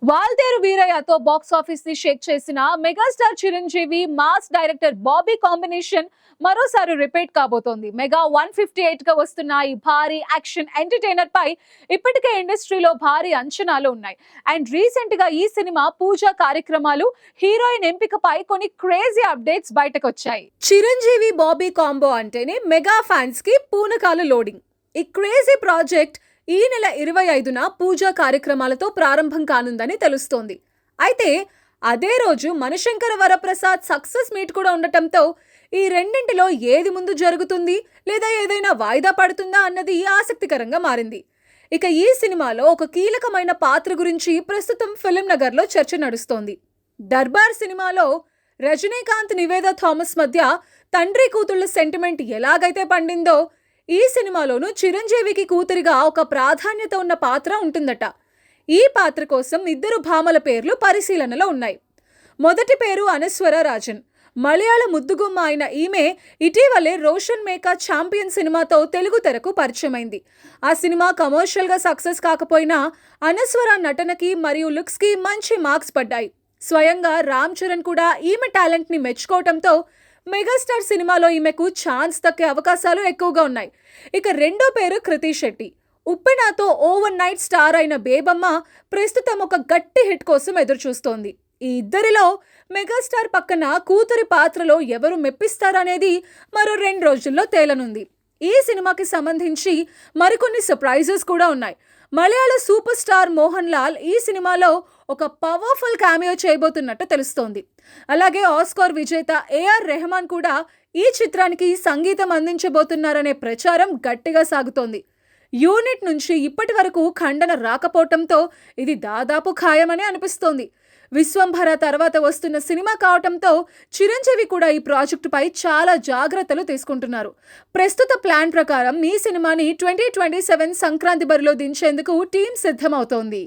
Waltair వీరయ్యతో box office ని షేక్ చేసిన megastar Chiranjeevi mass director Bobby combination మరోసారి రిపీట్ కాబోతోంది. మెగా 158 గా వస్తున్న ఈ భారీ యాక్షన్ ఎంటర్టైనర్ పై ఇప్పటికే ఇండస్ట్రీలో భారీ అంచనాలు ఉన్నాయి. అండ్ రీసెంట్ గా ఈ సినిమా పూజా కార్యక్రమాలు, హీరోయిన్ ఎంపికపై కొన్ని క్రేజీ అప్డేట్స్ బయటకు వచ్చాయి. చిరంజీవి బాబీ కాంబో అంటేనే మెగా ఫ్యాన్స్ కి పూనకాలు లోడింగ్. ఈ క్రేజీ ప్రాజెక్ట్ ఈ నెల 25న పూజా కార్యక్రమాలతో ప్రారంభం కానుందని తెలుస్తోంది. అయితే అదే రోజు మనశంకర వరప్రసాద్ సక్సెస్ మీట్ కూడా ఉండటంతో ఈ రెండింటిలో ఏది ముందు జరుగుతుంది లేదా ఏదైనా వాయిదా పడుతుందా అన్నది ఆసక్తికరంగా మారింది. ఇక ఈ సినిమాలో ఒక కీలకమైన పాత్ర గురించి ప్రస్తుతం ఫిల్మ్ నగర్లో చర్చ నడుస్తోంది. దర్బార్ సినిమాలో రజనీకాంత్, నివేదా థామస్ మధ్య తండ్రి కూతుళ్ల సెంటిమెంట్ ఎలాగైతే పండిందో ఈ సినిమాలోనూ చిరంజీవికి కూతురిగా ఒక ప్రాధాన్యత ఉన్న పాత్ర ఉంటుందట. ఈ పాత్ర కోసం ఇద్దరు భామల పేర్లు పరిశీలనలో ఉన్నాయి. మొదటి పేరు అనస్వర రాజన్. మలయాళ ముద్దుగుమ్మ అయిన ఈమె ఇటీవలే రోషన్ మేకా ఛాంపియన్ సినిమాతో తెలుగు తెరకు పరిచయమైంది. ఆ సినిమా కమర్షియల్గా సక్సెస్ కాకపోయినా అనస్వర నటనకి మరియు లుక్స్కి మంచి మార్క్స్ పడ్డాయి. స్వయంగా రామ్ చరణ్ కూడా ఈమె టాలెంట్ని మెచ్చుకోవటంతో మెగాస్టార్ సినిమాలో ఈమెకు ఛాన్స్ దక్కే అవకాశాలు ఎక్కువగా ఉన్నాయి. ఇక రెండో పేరు కృతి శెట్టి. ఉప్పెనతో ఓవర్ నైట్ స్టార్ అయిన బేబమ్మ ప్రస్తుతం ఒక గట్టి హిట్ కోసం ఎదురుచూస్తోంది. ఈ ఇద్దరిలో మెగాస్టార్ పక్కన కూతురి పాత్రలో ఎవరు మెప్పిస్తారనేది మరో 2 రోజుల్లో తేలనుంది. ఈ సినిమాకి సంబంధించి మరికొన్ని సర్ప్రైజెస్ కూడా ఉన్నాయి. మలయాళ సూపర్ స్టార్ మోహన్ లాల్ ఈ సినిమాలో ఒక పవర్ఫుల్ క్యామియో చేయబోతున్నట్టు తెలుస్తోంది. అలాగే ఆస్కార్ విజేత ఏఆర్ రెహమాన్ కూడా ఈ చిత్రానికి సంగీతం అందించబోతున్నారనే ప్రచారం గట్టిగా సాగుతోంది. యూనిట్ నుంచి ఇప్పటి వరకు ఖండన రాకపోవటంతో ఇది దాదాపు ఖాయమని అనిపిస్తోంది. విశ్వంభర తర్వాత వస్తున్న సినిమా కావటంతో చిరంజీవి కూడా ఈ ప్రాజెక్టుపై చాలా జాగ్రత్తలు తీసుకుంటున్నారు. ప్రస్తుత ప్లాన్ ప్రకారం ఈ సినిమాని 2027 సంక్రాంతి బరిలో దించేందుకు టీం సిద్ధమవుతోంది.